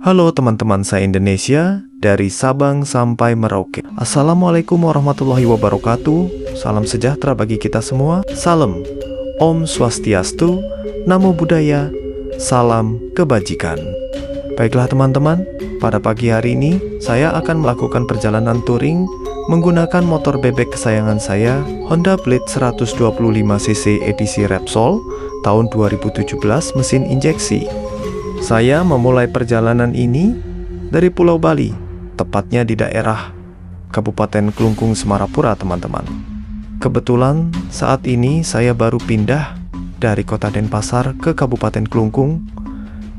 Halo teman-teman se-Indonesia, dari Sabang sampai Merauke. Assalamualaikum warahmatullahi wabarakatuh. Salam sejahtera bagi kita semua. Salam, Om Swastiastu, Namo Buddhaya, salam kebajikan. Baiklah teman-teman, pada pagi hari ini saya akan melakukan perjalanan touring menggunakan motor bebek kesayangan saya, Honda Blade 125cc edisi Repsol tahun 2017 mesin injeksi. Saya memulai perjalanan ini dari Pulau Bali, tepatnya di daerah Kabupaten Klungkung, Semarapura, teman-teman. Kebetulan saat ini saya baru pindah dari Kota Denpasar ke Kabupaten Klungkung.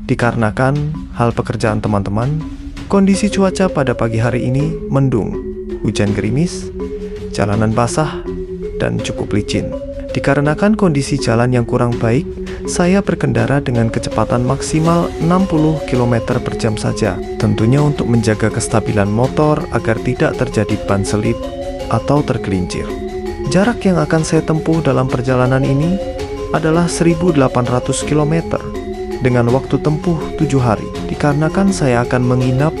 Dikarenakan hal pekerjaan teman-teman, kondisi cuaca pada pagi hari ini mendung, hujan gerimis, jalanan basah, dan cukup licin. Dikarenakan kondisi jalan yang kurang baik, saya berkendara dengan kecepatan maksimal 60 km per jam saja. Tentunya untuk menjaga kestabilan motor agar tidak terjadi ban selip atau tergelincir. Jarak yang akan saya tempuh dalam perjalanan ini adalah 1.800 km dengan waktu tempuh 7 hari. Dikarenakan saya akan menginap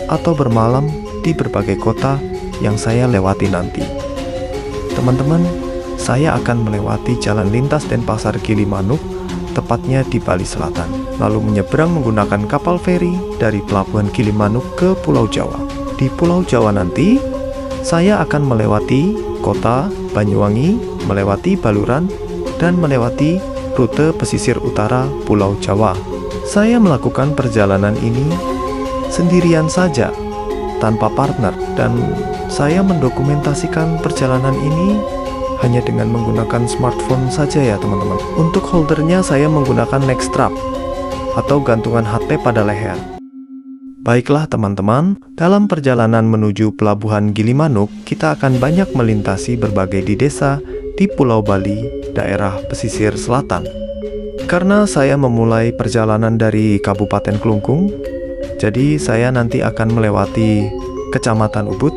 atau bermalam di berbagai kota yang saya lewati nanti. Teman-teman, saya akan melewati jalan lintas Denpasar Gilimanuk, tepatnya di Bali Selatan, lalu menyeberang menggunakan kapal feri dari Pelabuhan Gilimanuk ke Pulau Jawa. Di Pulau Jawa nanti, saya akan melewati kota Banyuwangi, melewati Baluran, dan melewati rute pesisir utara Pulau Jawa. Saya melakukan perjalanan ini sendirian saja, tanpa partner, dan saya mendokumentasikan perjalanan ini hanya dengan menggunakan smartphone saja ya teman-teman. Untuk holdernya saya menggunakan neck strap atau gantungan HP pada leher. Baiklah teman-teman, dalam perjalanan menuju Pelabuhan Gilimanuk, kita akan banyak melintasi berbagai desa di Pulau Bali, daerah pesisir selatan. Karena saya memulai perjalanan dari Kabupaten Klungkung, jadi saya nanti akan melewati Kecamatan Ubud.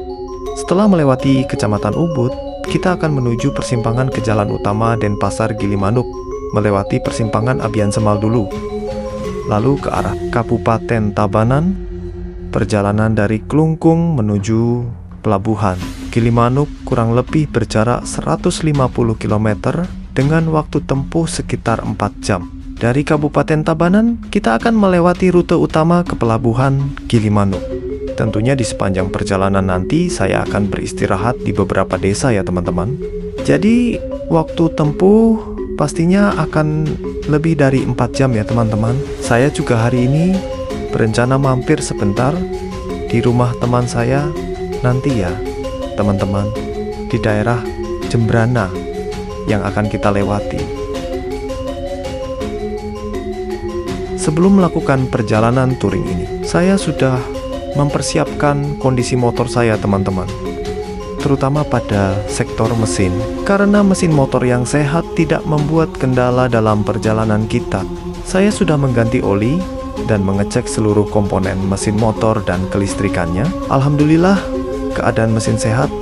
Setelah melewati Kecamatan Ubud, kita akan menuju persimpangan ke jalan utama Denpasar Gilimanuk, melewati persimpangan Abian Semal dulu, lalu ke arah Kabupaten Tabanan. Perjalanan dari Klungkung menuju Pelabuhan Gilimanuk kurang lebih berjarak 150 km dengan waktu tempuh sekitar 4 jam. Dari Kabupaten Tabanan, kita akan melewati rute utama ke Pelabuhan Gilimanuk. Tentunya di sepanjang perjalanan nanti saya akan beristirahat di beberapa desa ya teman-teman. Jadi waktu tempuh pastinya akan lebih dari 4 jam ya teman-teman. Saya juga hari ini berencana mampir sebentar di rumah teman saya nanti ya teman-teman, di daerah Jembrana yang akan kita lewati. Sebelum melakukan perjalanan touring ini, saya sudah mempersiapkan kondisi motor saya teman-teman, terutama pada sektor mesin, karena mesin motor yang sehat tidak membuat kendala dalam perjalanan kita. Saya sudah mengganti oli dan mengecek seluruh komponen mesin motor dan kelistrikannya. Alhamdulillah, keadaan mesin sehat.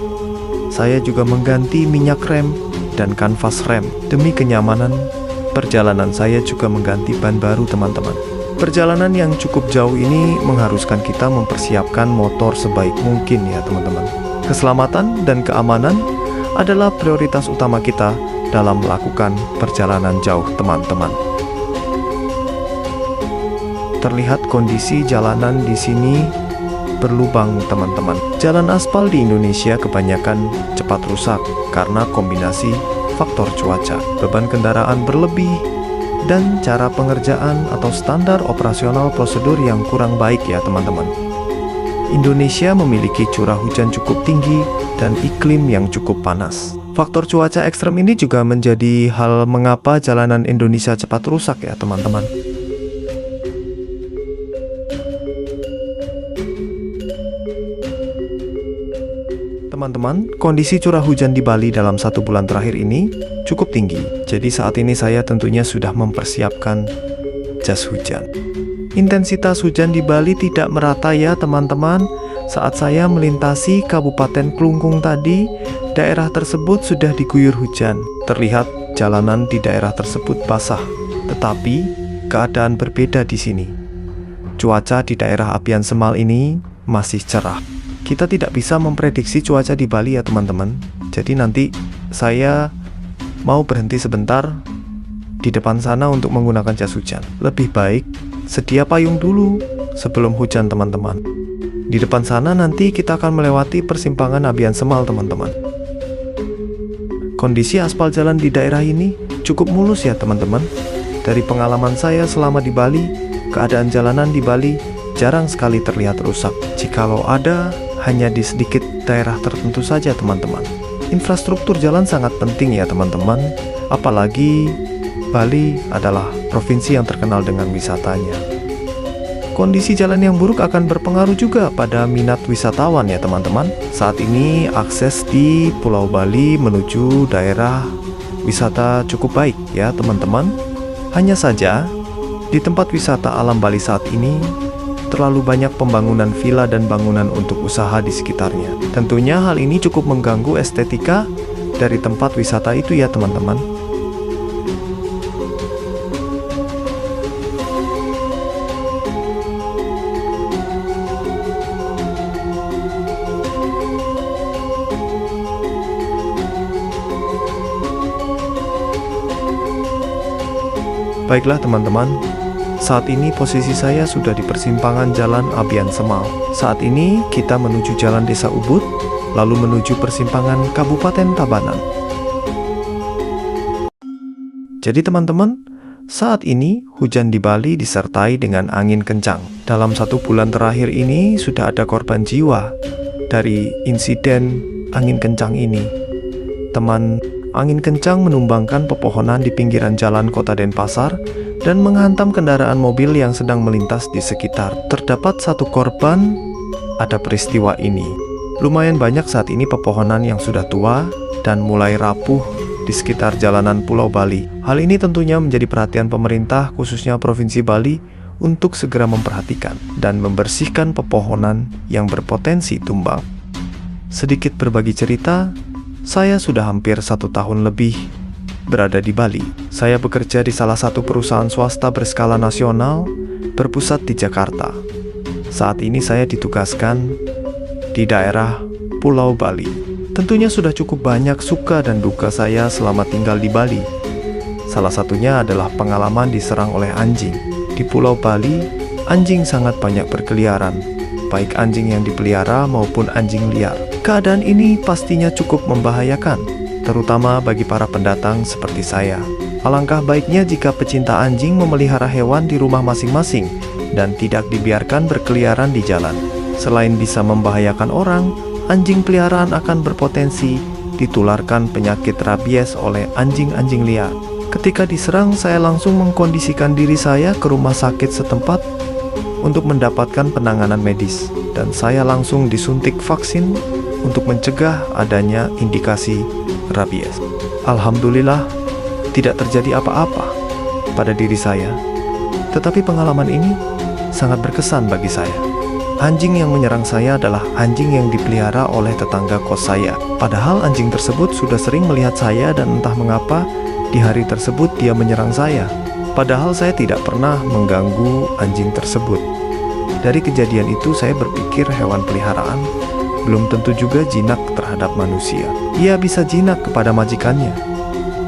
Saya juga mengganti minyak rem dan kanvas rem. Demi kenyamanan perjalanan, saya juga mengganti ban baru teman-teman. Perjalanan yang cukup jauh ini mengharuskan kita mempersiapkan motor sebaik mungkin ya teman-teman. Keselamatan dan keamanan adalah prioritas utama kita dalam melakukan perjalanan jauh teman-teman. Terlihat kondisi jalanan di sini berlubang teman-teman. Jalan aspal di Indonesia kebanyakan cepat rusak karena kombinasi faktor cuaca, beban kendaraan berlebih, dan cara pengerjaan atau standar operasional prosedur yang kurang baik ya teman-teman. Indonesia memiliki curah hujan cukup tinggi dan iklim yang cukup panas. Faktor cuaca ekstrem ini juga menjadi hal mengapa jalanan Indonesia cepat rusak ya teman-teman. Teman-teman, kondisi curah hujan di Bali dalam 1 bulan terakhir ini cukup tinggi. Jadi saat ini saya tentunya sudah mempersiapkan jas hujan. Intensitas hujan di Bali tidak merata ya teman-teman. Saat saya melintasi Kabupaten Klungkung tadi, daerah tersebut sudah diguyur hujan. Terlihat jalanan di daerah tersebut basah, tetapi keadaan berbeda di sini. cuaca di daerah Abian Semal ini masih cerah. Kita tidak bisa memprediksi cuaca di Bali ya teman-teman. Jadi nanti saya mau berhenti sebentar di depan sana untuk menggunakan jas hujan. Lebih baik sedia payung dulu sebelum hujan teman-teman. Di depan sana nanti kita akan melewati persimpangan Abian Semal teman-teman. Kondisi aspal jalan di daerah ini cukup mulus ya teman-teman. Dari pengalaman saya selama di Bali, keadaan jalanan di Bali jarang sekali terlihat rusak. Jikalau ada, hanya di sedikit daerah tertentu saja teman-teman. Infrastruktur jalan sangat penting ya teman-teman. Apalagi Bali adalah provinsi yang terkenal dengan wisatanya. Kondisi jalan yang buruk akan berpengaruh juga pada minat wisatawan ya teman-teman. Saat ini akses di Pulau Bali menuju daerah wisata cukup baik ya teman-teman. Hanya saja di tempat wisata alam Bali saat ini terlalu banyak pembangunan villa dan bangunan untuk usaha di sekitarnya. Tentunya hal ini cukup mengganggu estetika dari tempat wisata itu ya teman-teman. Baiklah teman-teman, saat ini posisi saya sudah di persimpangan Jalan Abian Semal. Saat ini kita menuju Jalan Desa Ubud, lalu menuju persimpangan Kabupaten Tabanan. Jadi teman-teman, saat ini hujan di Bali disertai dengan angin kencang. Dalam 1 bulan terakhir ini sudah ada korban jiwa dari insiden angin kencang ini. Angin kencang menumbangkan pepohonan di pinggiran jalan Kota Denpasar dan menghantam kendaraan mobil yang sedang melintas di sekitar. Terdapat 1 korban ada peristiwa ini. Lumayan banyak saat ini pepohonan yang sudah tua dan mulai rapuh di sekitar jalanan Pulau Bali. Hal ini tentunya menjadi perhatian pemerintah khususnya Provinsi Bali untuk segera memperhatikan dan membersihkan pepohonan yang berpotensi tumbang. Sedikit berbagi cerita, saya sudah hampir 1 tahun lebih berada di Bali. Saya bekerja di salah satu perusahaan swasta berskala nasional berpusat di Jakarta. Saat ini saya ditugaskan di daerah Pulau Bali. Tentunya sudah cukup banyak suka dan duka saya selama tinggal di Bali. Salah satunya adalah pengalaman diserang oleh anjing. Di Pulau Bali, anjing sangat banyak berkeliaran, baik anjing yang dipelihara maupun anjing liar. Keadaan ini pastinya cukup membahayakan, terutama bagi para pendatang seperti saya. Alangkah baiknya jika pecinta anjing memelihara hewan di rumah masing-masing dan tidak dibiarkan berkeliaran di jalan. Selain bisa membahayakan orang, anjing peliharaan akan berpotensi ditularkan penyakit rabies oleh anjing-anjing liar. Ketika diserang, saya langsung mengkondisikan diri saya ke rumah sakit setempat untuk mendapatkan penanganan medis, dan saya langsung disuntik vaksin untuk mencegah adanya indikasi rabies. Alhamdulillah, tidak terjadi apa-apa pada diri saya. Tetapi pengalaman ini sangat berkesan bagi saya. Anjing yang menyerang saya adalah anjing yang dipelihara oleh tetangga kos saya. Padahal anjing tersebut sudah sering melihat saya dan entah mengapa di hari tersebut dia menyerang saya. Padahal saya tidak pernah mengganggu anjing tersebut. Dari kejadian itu saya berpikir hewan peliharaan belum tentu juga jinak terhadap manusia. Ia bisa jinak kepada majikannya,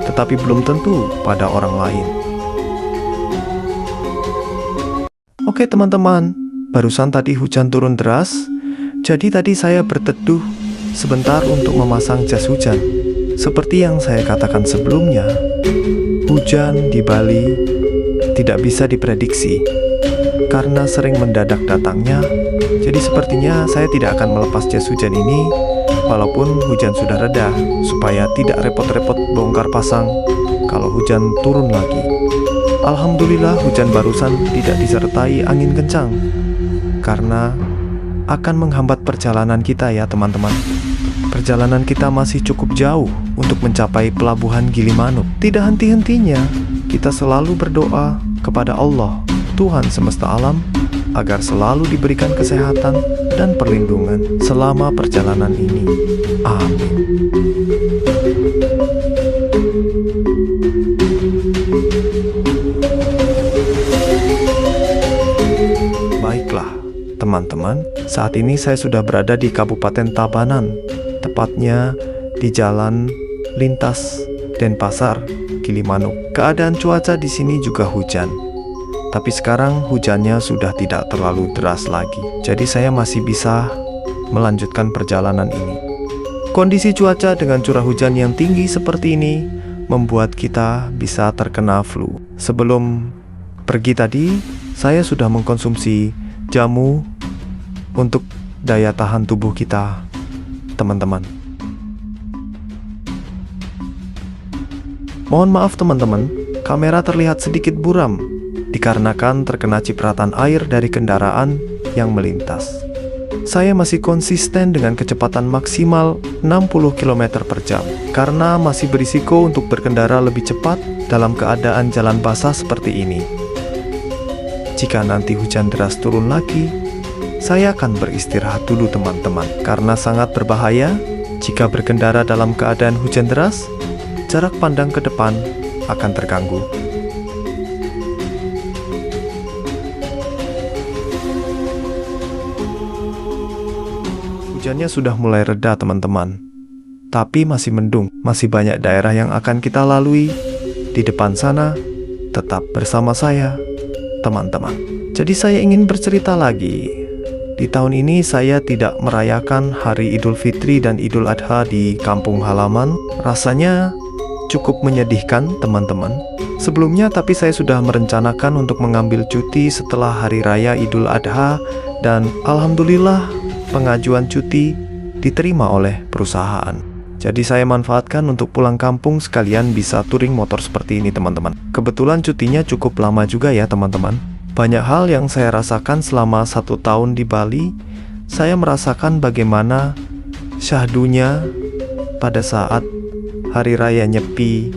tetapi belum tentu pada orang lain. Oke teman-teman, barusan tadi hujan turun deras, jadi tadi saya berteduh sebentar untuk memasang jas hujan. Seperti yang saya katakan sebelumnya, hujan di Bali tidak bisa diprediksi karena sering mendadak datangnya. Jadi sepertinya saya tidak akan melepas jas hujan ini walaupun hujan sudah reda, supaya tidak repot-repot bongkar pasang kalau hujan turun lagi. Alhamdulillah hujan barusan tidak disertai angin kencang, karena akan menghambat perjalanan kita ya teman-teman. Perjalanan kita masih cukup jauh untuk mencapai pelabuhan Gilimanuk. Tidak henti-hentinya kita selalu berdoa kepada Allah, Tuhan semesta alam, agar selalu diberikan kesehatan dan perlindungan selama perjalanan ini. Amin. Baiklah, teman-teman, saat ini saya sudah berada di Kabupaten Tabanan, tepatnya di Jalan Lintas Denpasar, Gilimanuk. Keadaan cuaca di sini juga hujan. Tapi sekarang hujannya sudah tidak terlalu deras lagi. Jadi saya masih bisa melanjutkan perjalanan ini. Kondisi cuaca dengan curah hujan yang tinggi seperti ini membuat kita bisa terkena flu. Sebelum pergi tadi, saya sudah mengkonsumsi jamu untuk daya tahan tubuh kita, teman-teman. Mohon maaf teman-teman, kamera terlihat sedikit buram dikarenakan terkena cipratan air dari kendaraan yang melintas. Saya masih konsisten dengan kecepatan maksimal 60 km per jam karena masih berisiko untuk berkendara lebih cepat dalam keadaan jalan basah seperti ini. Jika nanti hujan deras turun lagi, saya akan beristirahat dulu teman-teman, karena sangat berbahaya jika berkendara dalam keadaan hujan deras. Jarak pandang ke depan akan terganggu. Hujannya sudah mulai reda teman-teman, tapi masih mendung, masih banyak daerah yang akan kita lalui. Di depan sana, tetap bersama saya, teman-teman. Jadi saya ingin bercerita lagi. Di tahun ini saya tidak merayakan hari Idul Fitri dan Idul Adha di kampung halaman. Rasanya cukup menyedihkan teman-teman. Sebelumnya tapi saya sudah merencanakan untuk mengambil cuti setelah Hari Raya Idul Adha, dan alhamdulillah pengajuan cuti diterima oleh perusahaan. Jadi saya manfaatkan untuk pulang kampung sekalian bisa touring motor seperti ini teman-teman. Kebetulan cutinya cukup lama juga ya teman-teman. Banyak hal yang saya rasakan selama 1 tahun di Bali. Saya merasakan bagaimana syahdunya pada saat Hari Raya Nyepi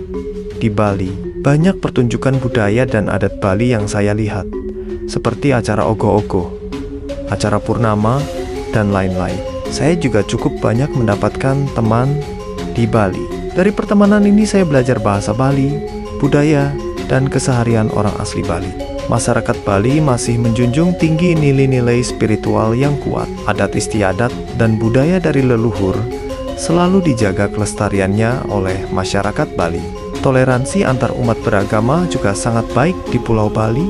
di Bali. Banyak pertunjukan budaya dan adat Bali yang saya lihat, seperti acara ogoh-ogoh, acara purnama, dan lain-lain. Saya juga cukup banyak mendapatkan teman di Bali. Dari pertemanan ini saya belajar bahasa Bali, budaya, dan keseharian orang asli Bali. Masyarakat Bali masih menjunjung tinggi nilai-nilai spiritual yang kuat. Adat istiadat dan budaya dari leluhur selalu dijaga kelestariannya oleh masyarakat Bali. Toleransi antar umat beragama juga sangat baik di Pulau Bali.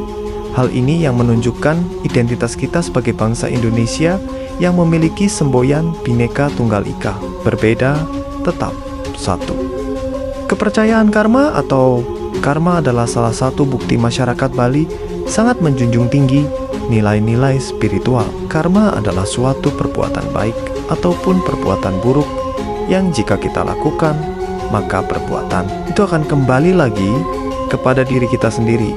Hal ini yang menunjukkan identitas kita sebagai bangsa Indonesia yang memiliki semboyan Bhinneka Tunggal Ika, berbeda tetap satu. Kepercayaan karma atau karma adalah salah satu bukti masyarakat Bali sangat menjunjung tinggi nilai-nilai spiritual. Karma adalah suatu perbuatan baik ataupun perbuatan buruk yang jika kita lakukan, maka perbuatan itu akan kembali lagi kepada diri kita sendiri.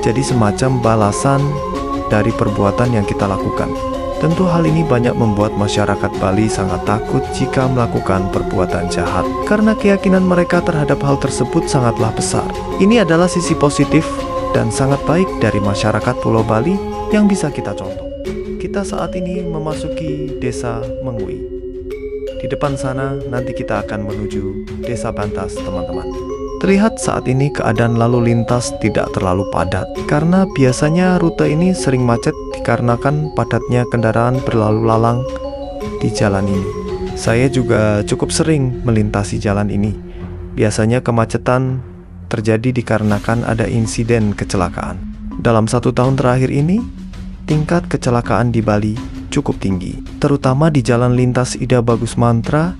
Jadi semacam balasan dari perbuatan yang kita lakukan. Tentu hal ini banyak membuat masyarakat Bali sangat takut jika melakukan perbuatan jahat, karena keyakinan mereka terhadap hal tersebut sangatlah besar. Ini adalah sisi positif dan sangat baik dari masyarakat Pulau Bali yang bisa kita contoh. Kita saat ini memasuki desa Mengui. Di depan sana nanti kita akan menuju desa Bantas teman-teman. Terlihat saat ini keadaan lalu lintas tidak terlalu padat, karena biasanya rute ini sering macet dikarenakan padatnya kendaraan berlalu lalang di jalan ini. Saya juga cukup sering melintasi jalan ini. Biasanya kemacetan terjadi dikarenakan ada insiden kecelakaan. Dalam 1 tahun terakhir ini, tingkat kecelakaan di Bali cukup tinggi, terutama di jalan lintas Ida Bagus Mantra,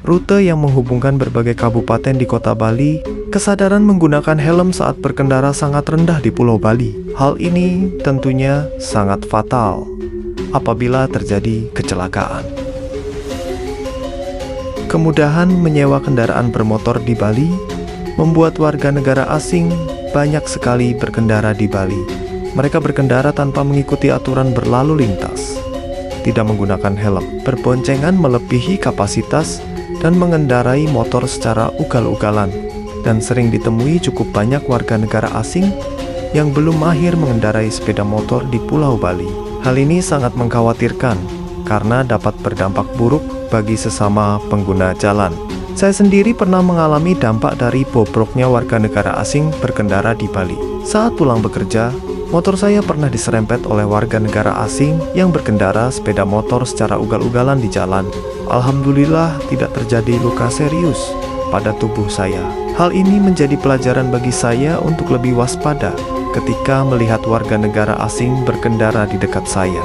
rute yang menghubungkan berbagai kabupaten di kota Bali. Kesadaran menggunakan helm saat berkendara sangat rendah di Pulau Bali. Hal ini tentunya sangat fatal apabila terjadi kecelakaan. Kemudahan menyewa kendaraan bermotor di Bali membuat warga negara asing banyak sekali berkendara di Bali. Mereka berkendara tanpa mengikuti aturan berlalu lintas, tidak menggunakan helm, berboncengan melebihi kapasitas, dan mengendarai motor secara ugal-ugalan. Dan sering ditemui cukup banyak warga negara asing yang belum mahir mengendarai sepeda motor di Pulau Bali. Hal ini sangat mengkhawatirkan karena dapat berdampak buruk bagi sesama pengguna jalan. Saya sendiri pernah mengalami dampak dari bobroknya warga negara asing berkendara di Bali. Saat pulang bekerja, motor saya pernah diserempet oleh warga negara asing yang berkendara sepeda motor secara ugal-ugalan di jalan. Alhamdulillah tidak terjadi luka serius pada tubuh saya. Hal ini menjadi pelajaran bagi saya untuk lebih waspada ketika melihat warga negara asing berkendara di dekat saya.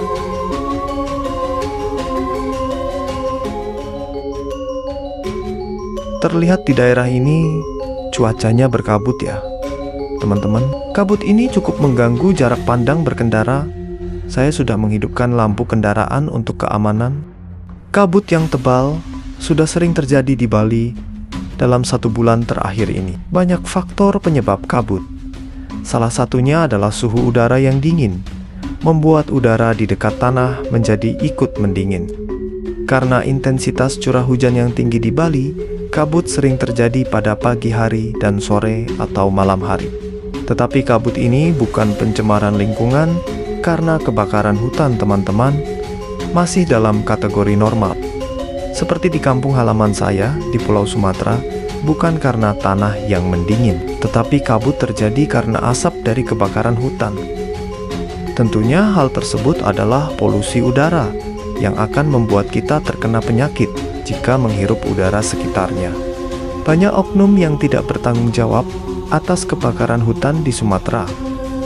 Terlihat di daerah ini cuacanya berkabut ya, teman-teman. Kabut ini cukup mengganggu jarak pandang berkendara. Saya sudah menghidupkan lampu kendaraan untuk keamanan. Kabut yang tebal sudah sering terjadi di Bali dalam 1 bulan terakhir ini. Banyak faktor penyebab kabut. Salah satunya adalah suhu udara yang dingin, membuat udara di dekat tanah menjadi ikut mendingin. Karena intensitas curah hujan yang tinggi di Bali, kabut sering terjadi pada pagi hari dan sore atau malam hari. Tetapi kabut ini bukan pencemaran lingkungan karena kebakaran hutan, teman-teman, masih dalam kategori normal. Seperti di kampung halaman saya di Pulau Sumatera, bukan karena tanah yang mendingin, tetapi kabut terjadi karena asap dari kebakaran hutan. Tentunya hal tersebut adalah polusi udara yang akan membuat kita terkena penyakit jika menghirup udara sekitarnya. Banyak oknum yang tidak bertanggung jawab atas kebakaran hutan di Sumatera.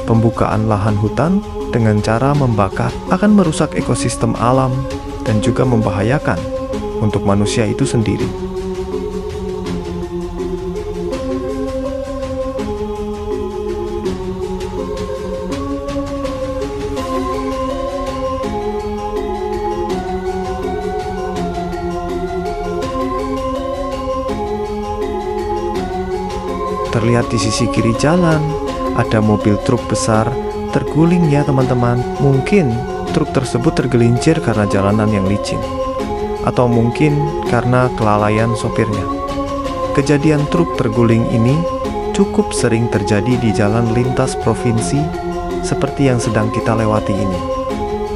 Pembukaan lahan hutan dengan cara membakar akan merusak ekosistem alam dan juga membahayakan untuk manusia itu sendiri. Terlihat di sisi kiri jalan, ada mobil truk besar terguling ya teman-teman. Mungkin truk tersebut tergelincir karena jalanan yang licin, atau mungkin karena kelalaian sopirnya. Kejadian truk terguling ini cukup sering terjadi di jalan lintas provinsi seperti yang sedang kita lewati ini.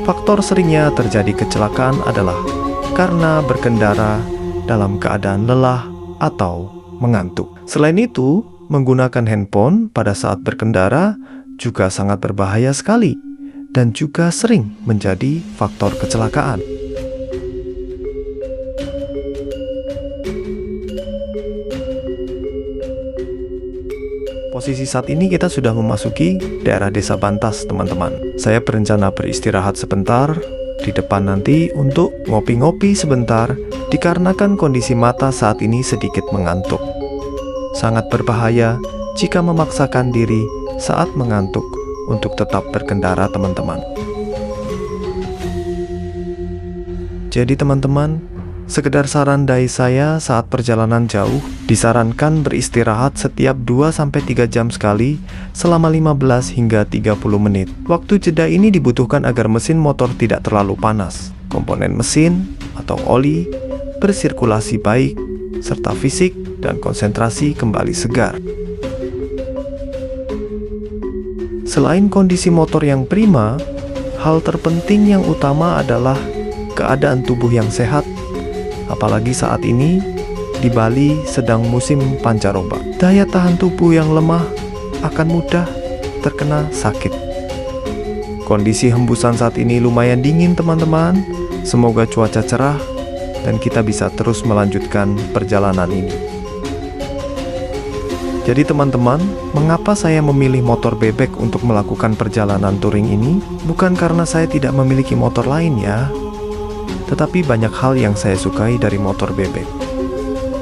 Faktor seringnya terjadi kecelakaan adalah karena berkendara dalam keadaan lelah atau mengantuk. Selain itu, menggunakan handphone pada saat berkendara juga sangat berbahaya sekali dan juga sering menjadi faktor kecelakaan. Posisi saat ini kita sudah memasuki daerah Desa Bantas, teman-teman. Saya berencana beristirahat sebentar di depan nanti untuk ngopi-ngopi sebentar dikarenakan kondisi mata saat ini sedikit mengantuk. Sangat berbahaya jika memaksakan diri saat mengantuk untuk tetap berkendara, teman-teman. Jadi teman-teman, sekedar saran dari saya saat perjalanan jauh, disarankan beristirahat setiap 2-3 jam sekali selama 15 hingga 30 menit. Waktu jeda ini dibutuhkan agar mesin motor tidak terlalu panas, komponen mesin atau oli bersirkulasi baik, serta fisik dan konsentrasi kembali segar. Selain kondisi motor yang prima, hal terpenting yang utama adalah keadaan tubuh yang sehat. Apalagi saat ini di Bali sedang musim pancaroba. Daya tahan tubuh yang lemah akan mudah terkena sakit. Kondisi hembusan saat ini lumayan dingin, teman-teman. Semoga cuaca cerah dan kita bisa terus melanjutkan perjalanan ini. Jadi teman-teman, mengapa saya memilih motor bebek untuk melakukan perjalanan touring ini? Bukan karena saya tidak memiliki motor lain ya, tetapi banyak hal yang saya sukai dari motor bebek.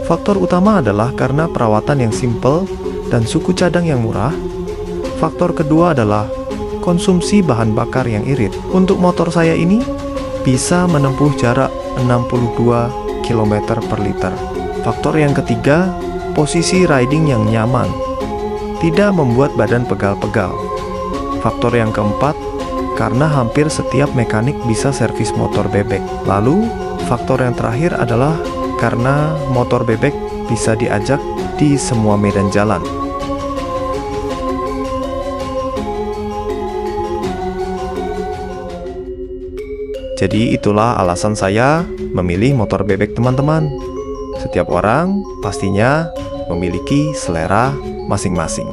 Faktor utama adalah karena perawatan yang simple dan suku cadang yang murah. Faktor kedua adalah konsumsi bahan bakar yang irit. Untuk motor saya ini bisa menempuh jarak 62 km per liter. Faktor yang ketiga, posisi riding yang nyaman, tidak membuat badan pegal-pegal. Faktor yang keempat, karena hampir setiap mekanik bisa servis motor bebek. Lalu, faktor yang terakhir adalah karena motor bebek bisa diajak di semua medan jalan. Jadi itulah alasan saya memilih motor bebek, teman-teman. Setiap orang pastinya memiliki selera masing-masing.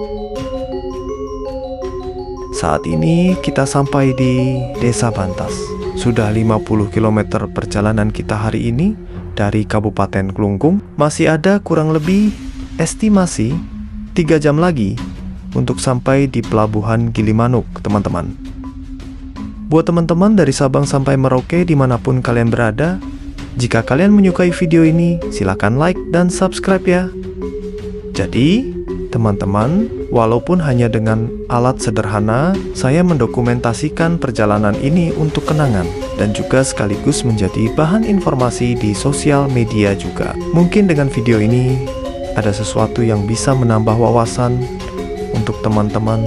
Saat ini kita sampai di Desa Bantas. Sudah 50 km perjalanan kita hari ini dari Kabupaten Klungkung. Masih ada kurang lebih estimasi 3 jam lagi untuk sampai di Pelabuhan Gilimanuk, teman-teman. Buat teman-teman dari Sabang sampai Merauke dimanapun kalian berada, jika kalian menyukai video ini, silakan like dan subscribe ya. Jadi, teman-teman, walaupun hanya dengan alat sederhana, saya mendokumentasikan perjalanan ini untuk kenangan dan juga sekaligus menjadi bahan informasi di sosial media juga. Mungkin dengan video ini ada sesuatu yang bisa menambah wawasan untuk teman-teman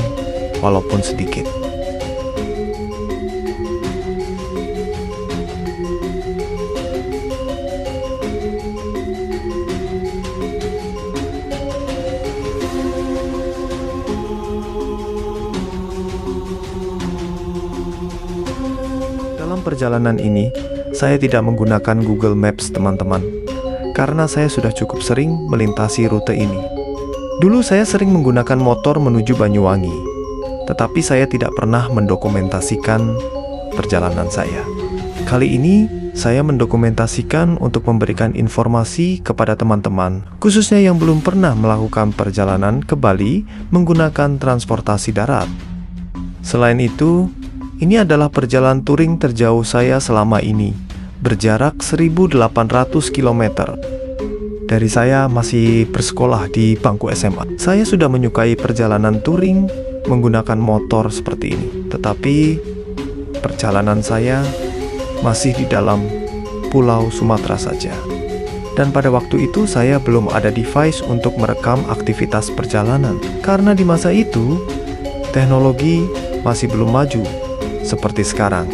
walaupun sedikit. Dalam perjalanan ini, saya tidak menggunakan Google Maps, teman-teman, karena saya sudah cukup sering melintasi rute ini. Dulu saya sering menggunakan motor menuju Banyuwangi, tetapi saya tidak pernah mendokumentasikan perjalanan saya. Kali ini, saya mendokumentasikan untuk memberikan informasi kepada teman-teman, khususnya yang belum pernah melakukan perjalanan ke Bali menggunakan transportasi darat. Selain itu, ini adalah perjalanan touring terjauh saya selama ini, berjarak 1.800 km. Dari saya masih bersekolah di bangku SMA. Saya sudah menyukai perjalanan touring menggunakan motor seperti ini. Tetapi, perjalanan saya masih di dalam Pulau Sumatera saja. Dan pada waktu itu saya belum ada device untuk merekam aktivitas perjalanan. Karena di masa itu, teknologi masih belum maju seperti sekarang.